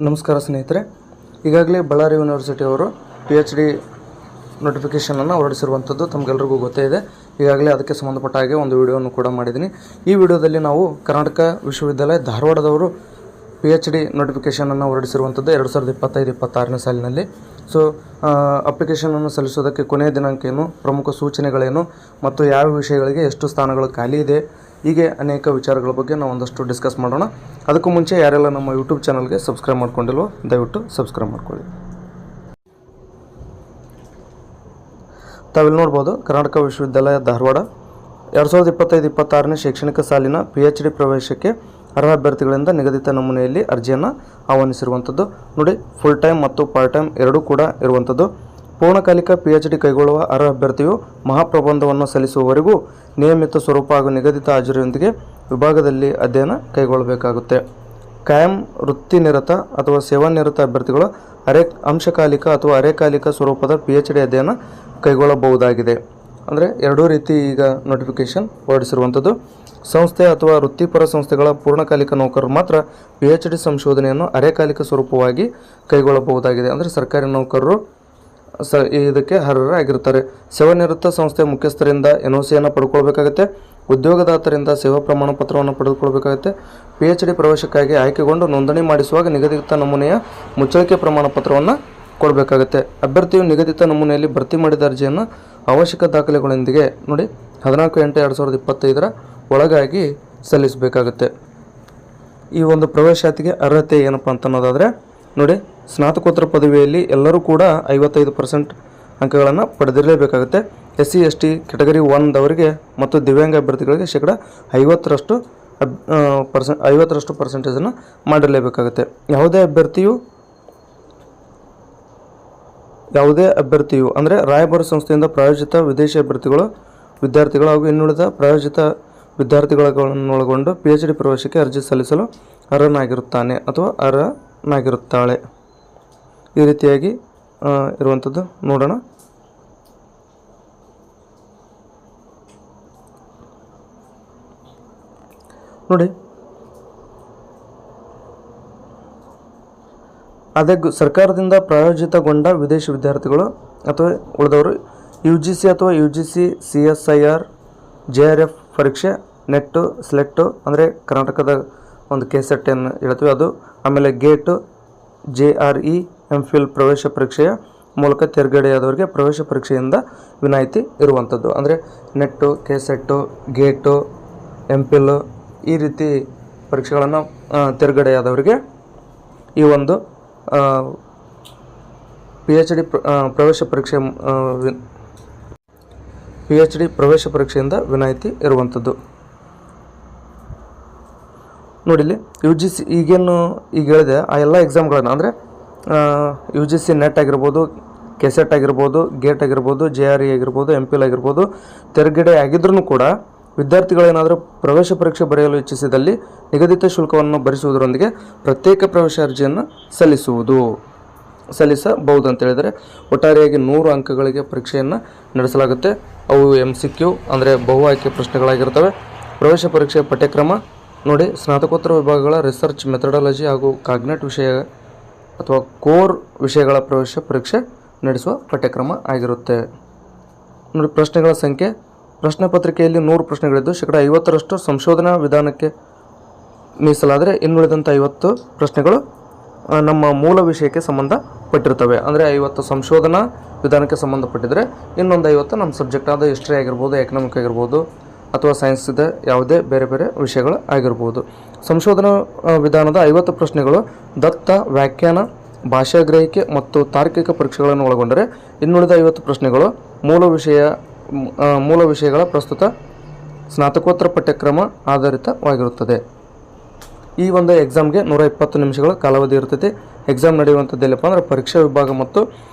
ನಮಸ್ಕಾರ ಸ್ನೇಹಿತರೆ. ಈಗಾಗಲೇ ಬಳ್ಳಾರಿ ಯೂನಿವರ್ಸಿಟಿಯವರು PhD ನೋಟಿಫಿಕೇಷನನ್ನು ಹೊರಡಿಸಿರುವಂಥದ್ದು ತಮಗೆಲ್ಲರಿಗೂ ಗೊತ್ತೇ ಇದೆ. ಈಗಾಗಲೇ ಅದಕ್ಕೆ ಸಂಬಂಧಪಟ್ಟ ಹಾಗೆ ಒಂದು ವಿಡಿಯೋವನ್ನು ಕೂಡ ಮಾಡಿದ್ದೀನಿ. ಈ ವಿಡಿಯೋದಲ್ಲಿ ನಾವು ಕರ್ನಾಟಕ ವಿಶ್ವವಿದ್ಯಾಲಯ ಧಾರವಾಡದವರು PhD ನೋಟಿಫಿಕೇಷನನ್ನು ಹೊರಡಿಸಿರುವಂಥದ್ದು 2025-26ನೇ ಸಾಲಿನಲ್ಲಿ. ಸೊ ಅಪ್ಲಿಕೇಶನನ್ನು ಸಲ್ಲಿಸೋದಕ್ಕೆ ಕೊನೆಯ ದಿನಾಂಕ ಏನು, ಪ್ರಮುಖ ಸೂಚನೆಗಳೇನು ಮತ್ತು ಯಾವ ವಿಷಯಗಳಿಗೆ ಎಷ್ಟು ಸ್ಥಾನಗಳು ಖಾಲಿ ಇದೆ, ಹೀಗೆ ಅನೇಕ ವಿಚಾರಗಳ ಬಗ್ಗೆ ನಾವು ಒಂದಷ್ಟು ಡಿಸ್ಕಸ್ ಮಾಡೋಣ. ಅದಕ್ಕೂ ಮುಂಚೆ ಯಾರೆಲ್ಲ ನಮ್ಮ ಯೂಟ್ಯೂಬ್ ಚಾನಲ್ಗೆ ಸಬ್ಸ್ಕ್ರೈಬ್ ಮಾಡ್ಕೊಂಡಿಲ್ವೋ ದಯವಿಟ್ಟು ಸಬ್ಸ್ಕ್ರೈಬ್ ಮಾಡ್ಕೊಳ್ಳಿ. ತಾವಿಲ್ಲಿ ನೋಡ್ಬೋದು, ಕರ್ನಾಟಕ ವಿಶ್ವವಿದ್ಯಾಲಯ ಧಾರವಾಡ 2025-26ನೇ ಶೈಕ್ಷಣಿಕ ಸಾಲಿನ PhD ಪ್ರವೇಶಕ್ಕೆ ಅರ್ಹ ಅಭ್ಯರ್ಥಿಗಳಿಂದ ನಿಗದಿತ ನಮೂನೆಯಲ್ಲಿ ಅರ್ಜಿಯನ್ನು ಆಹ್ವಾನಿಸಿರುವಂಥದ್ದು. ನೋಡಿ, ಫುಲ್ ಟೈಮ್ ಮತ್ತು ಪಾರ್ಟ್ ಟೈಮ್ ಎರಡೂ ಕೂಡ ಇರುವಂಥದ್ದು. ಪೂರ್ಣಕಾಲಿಕ PhD ಕೈಗೊಳ್ಳುವ ಅರ್ಹ ಅಭ್ಯರ್ಥಿಯು ಮಹಾಪ್ರಬಂಧವನ್ನು ಸಲ್ಲಿಸುವವರೆಗೂ ನಿಯಮಿತ ಸ್ವರೂಪ ಹಾಗೂ ನಿಗದಿತ ಹಾಜರಿಯೊಂದಿಗೆ ವಿಭಾಗದಲ್ಲಿ ಅಧ್ಯಯನ ಕೈಗೊಳ್ಳಬೇಕಾಗುತ್ತೆ. ಕಾಯಂ ವೃತ್ತಿನಿರತ ಅಥವಾ ಸೇವಾನಿರತ ಅಭ್ಯರ್ಥಿಗಳು ಅಂಶಕಾಲಿಕ ಅಥವಾ ಅರೆಕಾಲಿಕ ಸ್ವರೂಪದ PhD ಅಧ್ಯಯನ ಕೈಗೊಳ್ಳಬಹುದಾಗಿದೆ. ಅಂದರೆ ಎರಡೂ ರೀತಿ ಈಗ ನೋಟಿಫಿಕೇಷನ್ ಹೊರಡಿಸಿರುವಂಥದ್ದು. ಸಂಸ್ಥೆ ಅಥವಾ ವೃತ್ತಿಪರ ಸಂಸ್ಥೆಗಳ ಪೂರ್ಣಕಾಲಿಕ ನೌಕರರು ಮಾತ್ರ PhD ಸಂಶೋಧನೆಯನ್ನು ಅರೆಕಾಲಿಕ ಸ್ವರೂಪವಾಗಿ ಕೈಗೊಳ್ಳಬಹುದಾಗಿದೆ. ಅಂದರೆ ಸರ್ಕಾರಿ ನೌಕರರು ಇದಕ್ಕೆ ಅರ್ಹರಾಗಿರ್ತಾರೆ. ಸೇವಾನಿವೃತ್ತ ಸಂಸ್ಥೆ ಮುಖ್ಯಸ್ಥರಿಂದ NOCಯನ್ನು ಪಡ್ಕೊಳ್ಬೇಕಾಗುತ್ತೆ. ಉದ್ಯೋಗದಾತರಿಂದ ಸೇವಾ ಪ್ರಮಾಣ ಪತ್ರವನ್ನು ಪಡೆದುಕೊಳ್ಬೇಕಾಗುತ್ತೆ. PhD ಪ್ರವೇಶಕ್ಕಾಗಿ ಆಯ್ಕೆಗೊಂಡು ನೋಂದಣಿ ಮಾಡಿಸುವಾಗ ನಿಗದಿತ ನಮೂನೆಯ ಮುಚ್ಚಳಿಕೆ ಪ್ರಮಾಣ ಪತ್ರವನ್ನು ಕೊಡಬೇಕಾಗುತ್ತೆ. ಅಭ್ಯರ್ಥಿಯು ನಿಗದಿತ ನಮೂನೆಯಲ್ಲಿ ಭರ್ತಿ ಮಾಡಿದ ಅರ್ಜಿಯನ್ನು ಅವಶ್ಯಕ ದಾಖಲೆಗಳೊಂದಿಗೆ ನೋಡಿ 14/8/2025 ಒಳಗಾಗಿ ಸಲ್ಲಿಸಬೇಕಾಗುತ್ತೆ. ಈ ಒಂದು ಪ್ರವೇಶಾತಿಗೆ ಅರ್ಹತೆ ಏನಪ್ಪ ಅಂತ ಅನ್ನೋದಾದರೆ ನೋಡಿ, ಸ್ನಾತಕೋತ್ತರ ಪದವಿಯಲ್ಲಿ ಎಲ್ಲರೂ ಕೂಡ 55% ಅಂಕಗಳನ್ನು ಪಡೆದಿರಲೇಬೇಕಾಗುತ್ತೆ. SC ST ಕ್ಯಾಟಗರಿ 1ದವರಿಗೆ ಮತ್ತು ದಿವ್ಯಾಂಗ ಅಭ್ಯರ್ಥಿಗಳಿಗೆ ಶೇಕಡ 50% ಪರ್ಸೆಂಟೇಜನ್ನು ಮಾಡಿರಲೇಬೇಕಾಗುತ್ತೆ. ಯಾವುದೇ ಅಭ್ಯರ್ಥಿಯು ಅಂದರೆ ರಾಯಭಾರ ಸಂಸ್ಥೆಯಿಂದ ಪ್ರಾಯೋಜಿತ ವಿದೇಶಿ ವಿದ್ಯಾರ್ಥಿಗಳು ಹಾಗೂ ಇನ್ನುಳಿದ ಪ್ರಾಯೋಜಿತ ವಿದ್ಯಾರ್ಥಿಗಳನ್ನೊಳಗೊಂಡು PhD ಪ್ರವೇಶಕ್ಕೆ ಅರ್ಜಿ ಸಲ್ಲಿಸಲು ಅರ್ಹನಾಗಿರುತ್ತಾನೆ ಅಥವಾ ಅರ್ಹನಾಗಿರುತ್ತಾಳೆ. ಈ ರೀತಿಯಾಗಿ ಇರುವಂಥದ್ದು ನೋಡೋಣ. ನೋಡಿ, ಅದೇ ಸರ್ಕಾರದಿಂದ ಪ್ರಾಯೋಜಿತಗೊಂಡ ವಿದೇಶಿ ವಿದ್ಯಾರ್ಥಿಗಳು ಅಥವಾ ಉಳಿದವರು UGC ಅಥವಾ UGC CSIR JRF ಪರೀಕ್ಷೆ, ನೆಟ್ಟು, ಸ್ಲೆಟ್ಟು ಅಂದರೆ ಕರ್ನಾಟಕದ ಒಂದು KCET ಏನು ಹೇಳ್ತೀವಿ ಅದು, ಆಮೇಲೆ ಗೇಟು, JRE MPhil ಪ್ರವೇಶ ಪರೀಕ್ಷೆಯ ಮೂಲಕ ತೇರ್ಗಡೆಯಾದವರಿಗೆ ಪ್ರವೇಶ ಪರೀಕ್ಷೆಯಿಂದ ವಿನಾಯಿತಿ ಇರುವಂಥದ್ದು. ಅಂದರೆ ನೆಟ್ಟು, KCET, ಗೇಟು, MPhil ಈ ರೀತಿ ಪರೀಕ್ಷೆಗಳನ್ನು ತೇರ್ಗಡೆಯಾದವರಿಗೆ ಈ ಒಂದು PhD ಪ್ರವೇಶ ಪರೀಕ್ಷೆಯಿಂದ ವಿನಾಯಿತಿ ಇರುವಂಥದ್ದು. ನೋಡಿಲಿ, UGC ಈಗ ಹೇಳಿದೆ ಆ ಎಲ್ಲ ಎಕ್ಸಾಮ್ಗಳನ್ನು ಅಂದರೆ UGC ನೆಟ್ ಆಗಿರ್ಬೋದು, KCET ಆಗಿರ್ಬೋದು, ಗೇಟ್ ಆಗಿರ್ಬೋದು, JRE ಆಗಿರ್ಬೋದು, MPhil ಆಗಿರ್ಬೋದು, ತೆರಗಡೆ ಆಗಿದ್ರೂ ಕೂಡ ವಿದ್ಯಾರ್ಥಿಗಳೇನಾದರೂ ಪ್ರವೇಶ ಪರೀಕ್ಷೆ ಬರೆಯಲು ಇಚ್ಛಿಸಿದಲ್ಲಿ ನಿಗದಿತ ಶುಲ್ಕವನ್ನು ಭರಿಸುವುದರೊಂದಿಗೆ ಪ್ರತ್ಯೇಕ ಪ್ರವೇಶ ಅರ್ಜಿಯನ್ನು ಸಲ್ಲಿಸಬಹುದು ಅಂತ ಹೇಳಿದರೆ ಒಟ್ಟಾರೆಯಾಗಿ 100 ಅಂಕಗಳಿಗೆ ಪರೀಕ್ಷೆಯನ್ನು ನಡೆಸಲಾಗುತ್ತೆ. ಅವು MCQ ಅಂದರೆ ಬಹು ಆಯ್ಕೆ ಪ್ರಶ್ನೆಗಳಾಗಿರ್ತವೆ. ಪ್ರವೇಶ ಪರೀಕ್ಷೆಯ ಪಠ್ಯಕ್ರಮ ನೋಡಿ, ಸ್ನಾತಕೋತ್ತರ ವಿಭಾಗಗಳ ರಿಸರ್ಚ್ ಮೆಥಡಾಲಜಿ ಹಾಗೂ ಕಾಗ್ನೆಟ್ ವಿಷಯ ಅಥವಾ ಕೋರ್ ವಿಷಯಗಳ ಪ್ರವೇಶ ಪರೀಕ್ಷೆ ನಡೆಸುವ ಪಠ್ಯಕ್ರಮ ಆಗಿರುತ್ತೆ. ನೋಡಿ, ಪ್ರಶ್ನೆಗಳ ಸಂಖ್ಯೆ, ಪ್ರಶ್ನೆ ಪತ್ರಿಕೆಯಲ್ಲಿ 100 ಪ್ರಶ್ನೆಗಳಿದ್ದು ಶೇಕಡ 50% ಸಂಶೋಧನಾ ವಿಧಾನಕ್ಕೆ ಮೀಸಲಾದರೆ ಇನ್ನುಳಿದಂಥ 50 ಪ್ರಶ್ನೆಗಳು ನಮ್ಮ ಮೂಲ ವಿಷಯಕ್ಕೆ ಸಂಬಂಧಪಟ್ಟಿರ್ತವೆ. ಅಂದರೆ 50 ಸಂಶೋಧನಾ ವಿಧಾನಕ್ಕೆ ಸಂಬಂಧಪಟ್ಟಿದ್ರೆ ಇನ್ನೊಂದು 50 ನಮ್ಮ ಸಬ್ಜೆಕ್ಟ್ ಆದ ಹಿಸ್ಟ್ರಿ ಆಗಿರ್ಬೋದು, ಎಕನಾಮಿಕ್ ಆಗಿರ್ಬೋದು ಅಥವಾ ಸೈನ್ಸ್ ಇದೆ ಯಾವುದೇ ಬೇರೆ ವಿಷಯಗಳು ಆಗಿರ್ಬೋದು. ಸಂಶೋಧನಾ ವಿಧಾನದ 50 ಪ್ರಶ್ನೆಗಳು ದತ್ತ, ವ್ಯಾಖ್ಯಾನ, ಭಾಷಾ ಗ್ರಹಿಕೆ ಮತ್ತು ತಾರ್ಕಿಕ ಪರೀಕ್ಷೆಗಳನ್ನು ಒಳಗೊಂಡರೆ ಇನ್ನುಳಿದ 50 ಪ್ರಶ್ನೆಗಳು ಮೂಲ ವಿಷಯಗಳ ಪ್ರಸ್ತುತ ಸ್ನಾತಕೋತ್ತರ ಪಠ್ಯಕ್ರಮ ಆಧಾರಿತವಾಗಿರುತ್ತದೆ. ಈ ಒಂದು ಎಕ್ಸಾಮ್ಗೆ 120 ನಿಮಿಷಗಳ ಕಾಲಾವಧಿ ಇರ್ತೈತಿ. ಎಕ್ಸಾಮ್ ನಡೆಯುವಂಥದ್ದು ಎಲ್ಲಪ್ಪ ಅಂದರೆ ಪರೀಕ್ಷಾ ವಿಭಾಗ ಮತ್ತು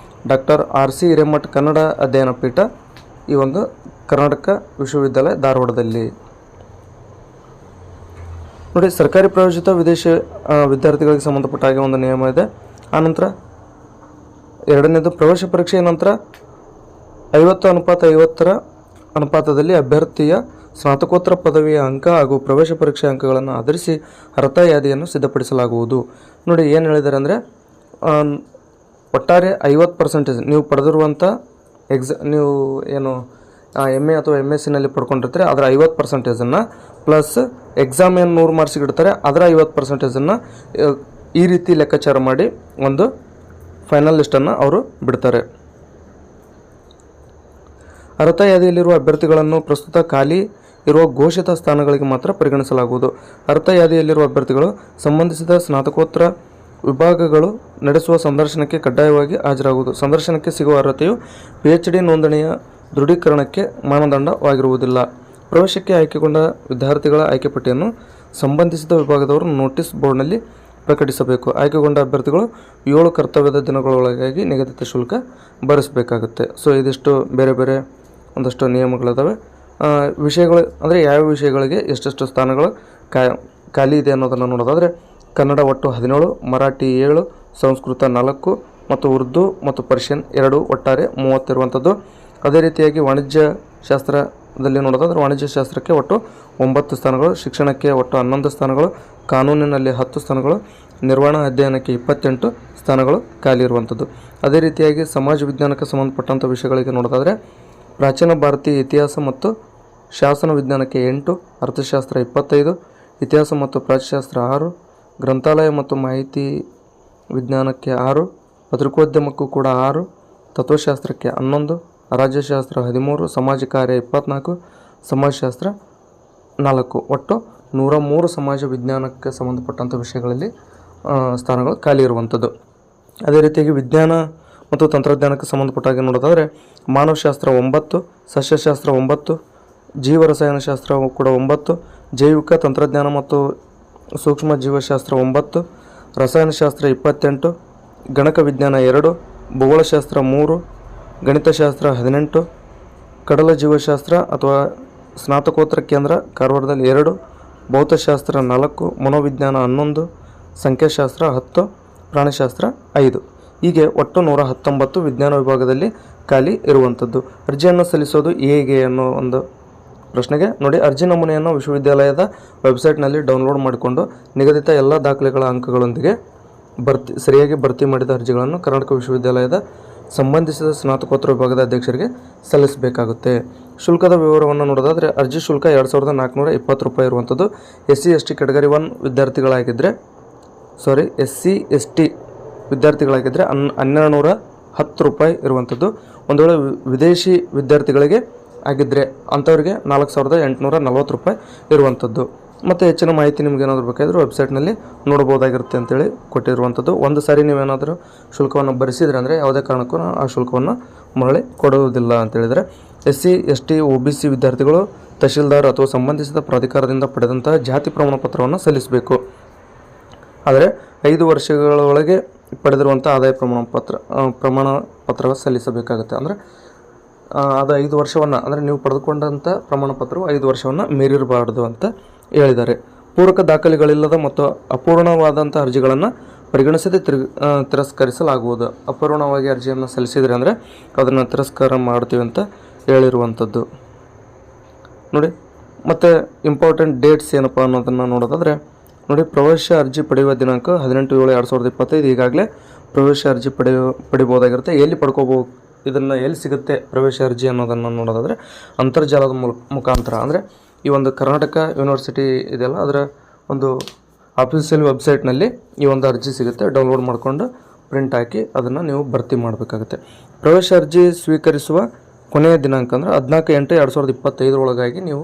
ಡಾಕ್ಟರ್ RC ಹಿರೇಮಠ ಕನ್ನಡ ಅಧ್ಯಯನ ಪೀಠ, ಈ ಒಂದು ಕರ್ನಾಟಕ ವಿಶ್ವವಿದ್ಯಾಲಯ ಧಾರವಾಡದಲ್ಲಿ. ನೋಡಿ, ಸರ್ಕಾರಿ ಪ್ರಾಯೋಜಿತ ವಿದೇಶಿ ವಿದ್ಯಾರ್ಥಿಗಳಿಗೆ ಸಂಬಂಧಪಟ್ಟ ಹಾಗೆ ಒಂದು ನಿಯಮ ಇದೆ. ಆನಂತರ ಎರಡನೇದು ಪ್ರವೇಶ ಪರೀಕ್ಷೆಯ ನಂತರ 50:50 ಅನುಪಾತದಲ್ಲಿ ಅಭ್ಯರ್ಥಿಯ ಸ್ನಾತಕೋತ್ತರ ಪದವಿಯ ಅಂಕ ಹಾಗೂ ಪ್ರವೇಶ ಪರೀಕ್ಷೆ ಅಂಕಗಳನ್ನು ಆಧರಿಸಿ ಅರ್ಹತಾ ಯಾದಿಯನ್ನು ಸಿದ್ಧಪಡಿಸಲಾಗುವುದು. ನೋಡಿ ಏನು ಹೇಳಿದ್ದಾರೆ ಅಂದರೆ ಒಟ್ಟಾರೆ 50% ನೀವು ಪಡೆದಿರುವಂಥ ನೀವು ಏನು MA ಅಥವಾ MSc ಪಡ್ಕೊಂಡಿರ್ತಾರೆ ಅದರ 50%, ಪ್ಲಸ್ ಎಕ್ಸಾಮ್ ಏನು 100 ಮಾರ್ಕ್ಸಿಗೆ ಇಡ್ತಾರೆ ಅದರ 50%, ಈ ರೀತಿ ಲೆಕ್ಕಾಚಾರ ಮಾಡಿ ಒಂದು ಫೈನಲ್ ಲಿಸ್ಟನ್ನು ಅವರು ಬಿಡ್ತಾರೆ. ಅರ್ಹತಾ ಯಾದಿಯಲ್ಲಿರುವ ಅಭ್ಯರ್ಥಿಗಳನ್ನು ಪ್ರಸ್ತುತ ಖಾಲಿ ಇರುವ ಘೋಷಿತ ಸ್ಥಾನಗಳಿಗೆ ಮಾತ್ರ ಪರಿಗಣಿಸಲಾಗುವುದು. ಅರ್ಹತಾ ಯಾದಿಯಲ್ಲಿರುವ ಅಭ್ಯರ್ಥಿಗಳು ಸಂಬಂಧಿಸಿದ ಸ್ನಾತಕೋತ್ತರ ವಿಭಾಗಗಳು ನಡೆಸುವ ಸಂದರ್ಶನಕ್ಕೆ ಕಡ್ಡಾಯವಾಗಿ ಹಾಜರಾಗುವುದು. ಸಂದರ್ಶನಕ್ಕೆ ಸಿಗುವ ಅರ್ಹತೆಯು PhD ನೋಂದಣಿಯ ದೃಢೀಕರಣಕ್ಕೆ ಮಾನದಂಡವಾಗಿರುವುದಿಲ್ಲ. ಪ್ರವೇಶಕ್ಕೆ ಆಯ್ಕೆಗೊಂಡ ವಿದ್ಯಾರ್ಥಿಗಳ ಆಯ್ಕೆ ಪಟ್ಟಿಯನ್ನು ಸಂಬಂಧಿಸಿದ ವಿಭಾಗದವರು ನೋಟಿಸ್ ಬೋರ್ಡ್ನಲ್ಲಿ ಪ್ರಕಟಿಸಬೇಕು. ಆಯ್ಕೆಗೊಂಡ ಅಭ್ಯರ್ಥಿಗಳು 7 ಕರ್ತವ್ಯದ ದಿನಗಳೊಳಗಾಗಿ ನಿಗದಿತ ಶುಲ್ಕ ಭರಿಸಬೇಕಾಗುತ್ತೆ. ಸೊ ಇದಿಷ್ಟು ಬೇರೆ ಬೇರೆ ಒಂದಷ್ಟು ನಿಯಮಗಳಿದ್ದಾವೆ. ವಿಷಯಗಳು ಅಂದರೆ ಯಾವ ವಿಷಯಗಳಿಗೆ ಎಷ್ಟೆಷ್ಟು ಸ್ಥಾನಗಳು ಖಾಲಿ ಇದೆ ಅನ್ನೋದನ್ನು ನೋಡೋದಾದರೆ ಕನ್ನಡ ಒಟ್ಟು 17, ಮರಾಠಿ 7, ಸಂಸ್ಕೃತ 4 ಮತ್ತು ಉರ್ದು ಮತ್ತು ಪರ್ಷಿಯನ್ 2 ಒಟ್ಟಾರೆ 30 ಇರುವಂಥದ್ದು. ಅದೇ ರೀತಿಯಾಗಿ ವಾಣಿಜ್ಯ ಶಾಸ್ತ್ರದಲ್ಲಿ ನೋಡೋದಾದರೆ ವಾಣಿಜ್ಯ ಶಾಸ್ತ್ರಕ್ಕೆ ಒಟ್ಟು 9 ಸ್ಥಾನಗಳು, ಶಿಕ್ಷಣಕ್ಕೆ ಒಟ್ಟು 11 ಸ್ಥಾನಗಳು, ಕಾನೂನಿನಲ್ಲಿ 10 ಸ್ಥಾನಗಳು, ನಿರ್ವಹಣಾ ಅಧ್ಯಯನಕ್ಕೆ 28 ಸ್ಥಾನಗಳು ಖಾಲಿ ಇರುವಂಥದ್ದು. ಅದೇ ರೀತಿಯಾಗಿ ಸಮಾಜ ವಿಜ್ಞಾನಕ್ಕೆ ಸಂಬಂಧಪಟ್ಟಂಥ ವಿಷಯಗಳಿಗೆ ನೋಡೋದಾದರೆ ಪ್ರಾಚೀನ ಭಾರತೀಯ ಇತಿಹಾಸ ಮತ್ತು ಶಾಸನ ವಿಜ್ಞಾನಕ್ಕೆ 8, ಅರ್ಥಶಾಸ್ತ್ರ 25, ಇತಿಹಾಸ ಮತ್ತು ಪ್ರಾಚ್ಯಶಾಸ್ತ್ರ 6, ಗ್ರಂಥಾಲಯ ಮತ್ತು ಮಾಹಿತಿ ವಿಜ್ಞಾನಕ್ಕೆ 6, ಪತ್ರಿಕೋದ್ಯಮಕ್ಕೂ ಕೂಡ 6, ತತ್ವಶಾಸ್ತ್ರಕ್ಕೆ 11, ರಾಜ್ಯಶಾಸ್ತ್ರ 13, ಸಮಾಜ ಕಾರ್ಯ 24, ಸಮಾಜಶಾಸ್ತ್ರ 4, ಒಟ್ಟು 103 ಸಮಾಜ ವಿಜ್ಞಾನಕ್ಕೆ ಸಂಬಂಧಪಟ್ಟಂಥ ವಿಷಯಗಳಲ್ಲಿ ಸ್ಥಾನಗಳು ಖಾಲಿ ಇರುವಂಥದ್ದು. ಅದೇ ರೀತಿಯಾಗಿ ವಿಜ್ಞಾನ ಮತ್ತು ತಂತ್ರಜ್ಞಾನಕ್ಕೆ ಸಂಬಂಧಪಟ್ಟಾಗೆ ನೋಡೋದಾದರೆ ಮಾನವಶಾಸ್ತ್ರ 9, ಸಸ್ಯಶಾಸ್ತ್ರ 9, ಜೀವರಸಾಯನಶಾಸ್ತ್ರ ಕೂಡ 9, ಜೈವಿಕ ತಂತ್ರಜ್ಞಾನ ಮತ್ತು ಸೂಕ್ಷ್ಮ ಜೀವಶಾಸ್ತ್ರ 9, ರಸಾಯನಶಾಸ್ತ್ರ 28, ಗಣಕ ವಿಜ್ಞಾನ 2, ಭೂಗೋಳಶಾಸ್ತ್ರ 3, ಗಣಿತಶಾಸ್ತ್ರ 18, ಕಡಲ ಜೀವಶಾಸ್ತ್ರ ಅಥವಾ ಸ್ನಾತಕೋತ್ತರ ಕೇಂದ್ರ ಕಾರವಾರದಲ್ಲಿ 2, ಭೌತಶಾಸ್ತ್ರ 4, ಮನೋವಿಜ್ಞಾನ 11, ಸಂಖ್ಯಾಶಾಸ್ತ್ರ 10, ಪ್ರಾಣಿಶಾಸ್ತ್ರ 5. ಹೀಗೆ ಒಟ್ಟು 119 ವಿಜ್ಞಾನ ವಿಭಾಗದಲ್ಲಿ ಖಾಲಿ ಇರುವಂಥದ್ದು. ಅರ್ಜಿಯನ್ನು ಸಲ್ಲಿಸೋದು ಹೇಗೆ ಅನ್ನೋ ಒಂದು ಪ್ರಶ್ನೆಗೆ ನೋಡಿ, ಅರ್ಜಿ ನಮೂನೆಯನ್ನು ವಿಶ್ವವಿದ್ಯಾಲಯದ ವೆಬ್ಸೈಟ್ನಲ್ಲಿ ಡೌನ್ಲೋಡ್ ಮಾಡಿಕೊಂಡು ನಿಗದಿತ ಎಲ್ಲ ದಾಖಲೆಗಳ ಅಂಕಗಳೊಂದಿಗೆ ಸರಿಯಾಗಿ ಭರ್ತಿ ಮಾಡಿದ ಅರ್ಜಿಗಳನ್ನು ಕರ್ನಾಟಕ ವಿಶ್ವವಿದ್ಯಾಲಯದ ಸಂಬಂಧಿಸಿದ ಸ್ನಾತಕೋತ್ತರ ವಿಭಾಗದ ಅಧ್ಯಕ್ಷರಿಗೆ ಸಲ್ಲಿಸಬೇಕಾಗುತ್ತೆ. ಶುಲ್ಕದ ವಿವರವನ್ನು ನೋಡೋದಾದರೆ ಅರ್ಜಿ ಶುಲ್ಕ 2420 ರೂಪಾಯಿ ಇರುವಂಥದ್ದು. SC/ST ಕೆಟಗರಿ 1 ವಿದ್ಯಾರ್ಥಿಗಳಾಗಿದ್ದರೆ SC/ST ವಿದ್ಯಾರ್ಥಿಗಳಾಗಿದ್ದರೆ 1210 ರೂಪಾಯಿ ಇರುವಂಥದ್ದು. ಒಂದು ವೇಳೆ ವಿದೇಶಿ ವಿದ್ಯಾರ್ಥಿಗಳಿಗೆ ಆಗಿದ್ದರೆ ಅಂಥವ್ರಿಗೆ 4840 ರೂಪಾಯಿ ಇರುವಂಥದ್ದು. ಮತ್ತು ಹೆಚ್ಚಿನ ಮಾಹಿತಿ ನಿಮ್ಗೆ ಏನಾದರೂ ಬೇಕಾದರೂ ವೆಬ್ಸೈಟ್ನಲ್ಲಿ ನೋಡ್ಬೋದಾಗಿರುತ್ತೆ ಅಂತೇಳಿ ಕೊಟ್ಟಿರುವಂಥದ್ದು. ಒಂದು ಸಾರಿ ನೀವೇನಾದರೂ ಶುಲ್ಕವನ್ನು ಭರಿಸಿದ್ರೆ ಅಂದರೆ ಯಾವುದೇ ಕಾರಣಕ್ಕೂ ಆ ಶುಲ್ಕವನ್ನು ಮರಳಿ ಕೊಡುವುದಿಲ್ಲ ಅಂತೇಳಿದರೆ SC/ST OBC ವಿದ್ಯಾರ್ಥಿಗಳು ತಹಶೀಲ್ದಾರ್ ಅಥವಾ ಸಂಬಂಧಿಸಿದ ಪ್ರಾಧಿಕಾರದಿಂದ ಪಡೆದಂತಹ ಜಾತಿ ಪ್ರಮಾಣ ಪತ್ರವನ್ನು ಸಲ್ಲಿಸಬೇಕು. ಆದರೆ 5 ವರ್ಷಗಳೊಳಗೆ ಪಡೆದಿರುವಂಥ ಆದಾಯ ಪ್ರಮಾಣ ಪತ್ರ ಸಲ್ಲಿಸಬೇಕಾಗುತ್ತೆ. ಅಂದರೆ ಅದು 5 ವರ್ಷವನ್ನು ಅಂದರೆ ನೀವು ಪಡೆದುಕೊಂಡಂಥ ಪ್ರಮಾಣ ಪತ್ರವು 5 ವರ್ಷವನ್ನು ಮೀರಿರಬಾರ್ದು ಅಂತ ಹೇಳಿದ್ದಾರೆ. ಪೂರಕ ದಾಖಲೆಗಳಿಲ್ಲದ ಮತ್ತು ಅಪೂರ್ಣವಾದಂಥ ಅರ್ಜಿಗಳನ್ನು ಪರಿಗಣಿಸದೆ ತಿರಸ್ಕರಿಸಲಾಗುವುದು. ಅಪೂರ್ಣವಾಗಿ ಅರ್ಜಿಯನ್ನು ಸಲ್ಲಿಸಿದರೆ ಅಂದರೆ ಅದನ್ನು ತಿರಸ್ಕಾರ ಮಾಡ್ತೀವಿ ಅಂತ ಹೇಳಿರುವಂಥದ್ದು ನೋಡಿ. ಮತ್ತು ಇಂಪಾರ್ಟೆಂಟ್ ಡೇಟ್ಸ್ ಏನಪ್ಪ ಅನ್ನೋದನ್ನು ನೋಡೋದಾದರೆ ನೋಡಿ, ಪ್ರವೇಶ ಅರ್ಜಿ ಪಡೆಯುವ ದಿನಾಂಕ 18/7/2025. ಈಗಾಗಲೇ ಪ್ರವೇಶ ಅರ್ಜಿ ಪಡಿಬೋದಾಗಿರುತ್ತೆ. ಎಲ್ಲಿ ಪಡ್ಕೋಬೋದು, ಇದನ್ನು ಎಲ್ಲಿ ಸಿಗುತ್ತೆ ಪ್ರವೇಶ ಅರ್ಜಿ ಅನ್ನೋದನ್ನು ನೋಡೋದಾದರೆ ಅಂತರ್ಜಾಲದ ಮುಖಾಂತರ ಅಂದರೆ ಈ ಒಂದು ಕರ್ನಾಟಕ ಯೂನಿವರ್ಸಿಟಿ ಇದೆಯಲ್ಲ ಅದರ ಒಂದು ಆಫೀಸಿಯಲ್ ವೆಬ್ಸೈಟ್ನಲ್ಲಿ ಈ ಒಂದು ಅರ್ಜಿ ಸಿಗುತ್ತೆ. ಡೌನ್ಲೋಡ್ ಮಾಡಿಕೊಂಡು ಪ್ರಿಂಟ್ ಹಾಕಿ ಅದನ್ನು ನೀವು ಭರ್ತಿ ಮಾಡಬೇಕಾಗುತ್ತೆ. ಪ್ರವೇಶ ಅರ್ಜಿ ಸ್ವೀಕರಿಸುವ ಕೊನೆಯ ದಿನಾಂಕ ಅಂದರೆ 14/8/2025 ಒಳಗಾಗಿ ನೀವು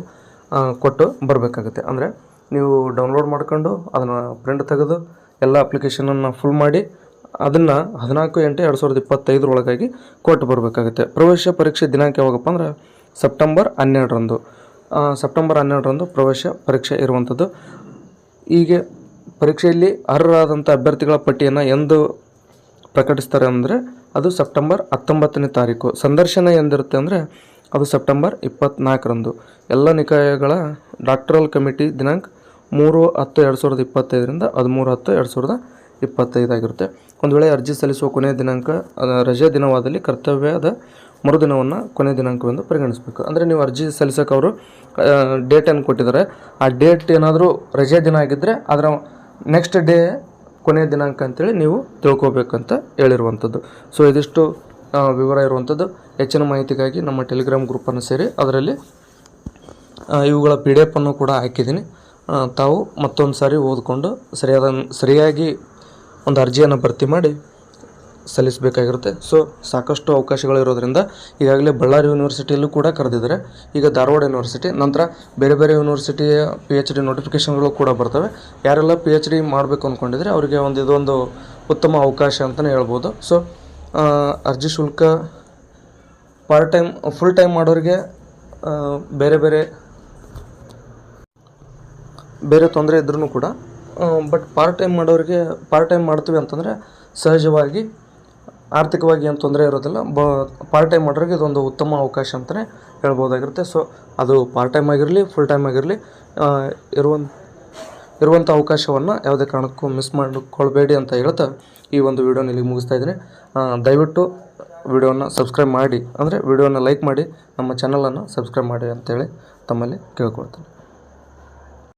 ಕೊಟ್ಟು ಬರಬೇಕಾಗುತ್ತೆ. ಅಂದರೆ ನೀವು ಡೌನ್ಲೋಡ್ ಮಾಡ್ಕೊಂಡು ಅದನ್ನು ಪ್ರಿಂಟ್ ತೆಗೆದು ಎಲ್ಲ ಅಪ್ಲಿಕೇಶನನ್ನು ಫುಲ್ ಮಾಡಿ ಅದನ್ನು 14/8/2025 ಒಳಗಾಗಿ ಕೊಟ್ಟು ಬರಬೇಕಾಗುತ್ತೆ. ಪ್ರವೇಶ ಪರೀಕ್ಷೆ ದಿನಾಂಕ ಯಾವಾಗಪ್ಪ ಅಂದ್ರೆ ಸೆಪ್ಟೆಂಬರ್ 12ರಂದು ಪ್ರವೇಶ ಪರೀಕ್ಷೆ ಇರುವಂಥದ್ದು. ಹೀಗೆ ಪರೀಕ್ಷೆಯಲ್ಲಿ ಅರ್ಹರಾದಂಥ ಅಭ್ಯರ್ಥಿಗಳ ಪಟ್ಟಿಯನ್ನು ಎಂದು ಪ್ರಕಟಿಸ್ತಾರೆ ಅಂದರೆ ಅದು ಸೆಪ್ಟೆಂಬರ್ 19ನೇ ತಾರೀಕು. ಸಂದರ್ಶನ ಎಂದಿರುತ್ತೆ ಅಂದರೆ ಅದು ಸೆಪ್ಟೆಂಬರ್ 24ರಂದು. ಎಲ್ಲ ನಿಕಾಯಗಳ ಡಾಕ್ಟರಲ್ ಕಮಿಟಿ ದಿನಾಂಕ 3/10/2025 13/10/2025 ಆಗಿರುತ್ತೆ. ಒಂದು ವೇಳೆ ಅರ್ಜಿ ಸಲ್ಲಿಸುವ ಕೊನೆಯ ದಿನಾಂಕ ರಜೆ ದಿನವಾದಲ್ಲಿ ಕರ್ತವ್ಯದ ಮರುದಿನವನ್ನು ಕೊನೆಯ ದಿನಾಂಕವೆಂದು ಪರಿಗಣಿಸಬೇಕು. ಅಂದರೆ ನೀವು ಅರ್ಜಿ ಸಲ್ಲಿಸೋಕೆ ಅವರು ಡೇಟನ್ನು ಕೊಟ್ಟಿದ್ದಾರೆ. ಆ ಡೇಟ್ ಏನಾದರೂ ರಜೆ ದಿನ ಆಗಿದ್ದರೆ ಅದರ ನೆಕ್ಸ್ಟ್ ಡೇ ಕೊನೆಯ ದಿನಾಂಕ ಅಂತೇಳಿ ನೀವು ತಿಳ್ಕೊಬೇಕಂತ ಹೇಳಿರುವಂಥದ್ದು. ಸೊ ಇದಿಷ್ಟು ವಿವರ ಇರುವಂಥದ್ದು. ಹೆಚ್ಚಿನ ಮಾಹಿತಿಗಾಗಿ ನಮ್ಮ ಟೆಲಿಗ್ರಾಮ್ ಗ್ರೂಪನ್ನು ಸೇರಿ ಅದರಲ್ಲಿ ಇವುಗಳ PDF ಅನ್ನು ಕೂಡ ಹಾಕಿದ್ದೀನಿ. ತಾವು ಮತ್ತೊಂದು ಸಾರಿ ಓದಿಕೊಂಡು ಸರಿಯಾಗಿ ಒಂದು ಅರ್ಜಿಯನ್ನು ಭರ್ತಿ ಮಾಡಿ ಸಲ್ಲಿಸಬೇಕಾಗಿರುತ್ತೆ. ಸೊ ಸಾಕಷ್ಟು ಅವಕಾಶಗಳಿರೋದ್ರಿಂದ ಈಗಾಗಲೇ ಬಳ್ಳಾರಿ ಯೂನಿವರ್ಸಿಟಿಯಲ್ಲೂ ಕೂಡ ಕರೆದಿದ್ದಾರೆ. ಈಗ ಧಾರವಾಡ ಯೂನಿವರ್ಸಿಟಿ, ನಂತರ ಬೇರೆ ಬೇರೆ ಯೂನಿವರ್ಸಿಟಿಯ PhD ನೋಟಿಫಿಕೇಷನ್ಗಳು ಕೂಡ ಬರ್ತವೆ. ಯಾರೆಲ್ಲ PhD ಮಾಡಬೇಕು ಅಂದ್ಕೊಂಡಿದ್ರೆ ಅವರಿಗೆ ಇದೊಂದು ಉತ್ತಮ ಅವಕಾಶ ಅಂತಲೇ ಹೇಳ್ಬೋದು. ಸೊ ಅರ್ಜಿ ಶುಲ್ಕ ಫುಲ್ ಟೈಮ್ ಮಾಡೋರಿಗೆ ಬೇರೆ ತೊಂದರೆ ಇದ್ರೂ ಕೂಡ, ಬಟ್ ಪಾರ್ಟ್ ಟೈಮ್ ಮಾಡ್ತೀವಿ ಅಂತಂದರೆ ಸಹಜವಾಗಿ ಆರ್ಥಿಕವಾಗಿ ಏನು ತೊಂದರೆ ಇರೋದಿಲ್ಲ. ಪಾರ್ಟ್ ಟೈಮ್ ಮಾಡೋರಿಗೆ ಇದೊಂದು ಉತ್ತಮ ಅವಕಾಶ ಅಂತಲೇ ಹೇಳ್ಬೋದಾಗಿರುತ್ತೆ. ಸೊ ಅದು ಪಾರ್ಟ್ ಟೈಮ್ ಆಗಿರಲಿ ಫುಲ್ ಟೈಮ್ ಆಗಿರಲಿ ಇರುವಂಥ ಅವಕಾಶವನ್ನು ಯಾವುದೇ ಕಾರಣಕ್ಕೂ ಮಿಸ್ ಮಾಡಿಕೊಳ್ಬೇಡಿ ಅಂತ ಹೇಳ್ತಾ ಈ ಒಂದು ವಿಡಿಯೋನ ಇಲ್ಲಿಗೆ ಮುಗಿಸ್ತಾ ಇದ್ದೀನಿ. ದಯವಿಟ್ಟು ವಿಡಿಯೋನ ಸಬ್ಸ್ಕ್ರೈಬ್ ಮಾಡಿ, ಅಂದರೆ ವಿಡಿಯೋನ ಲೈಕ್ ಮಾಡಿ, ನಮ್ಮ ಚಾನಲನ್ನು ಸಬ್ಸ್ಕ್ರೈಬ್ ಮಾಡಿ ಅಂತೇಳಿ ತಮ್ಮಲ್ಲಿ ಕೇಳ್ಕೊಳ್ತೀನಿ.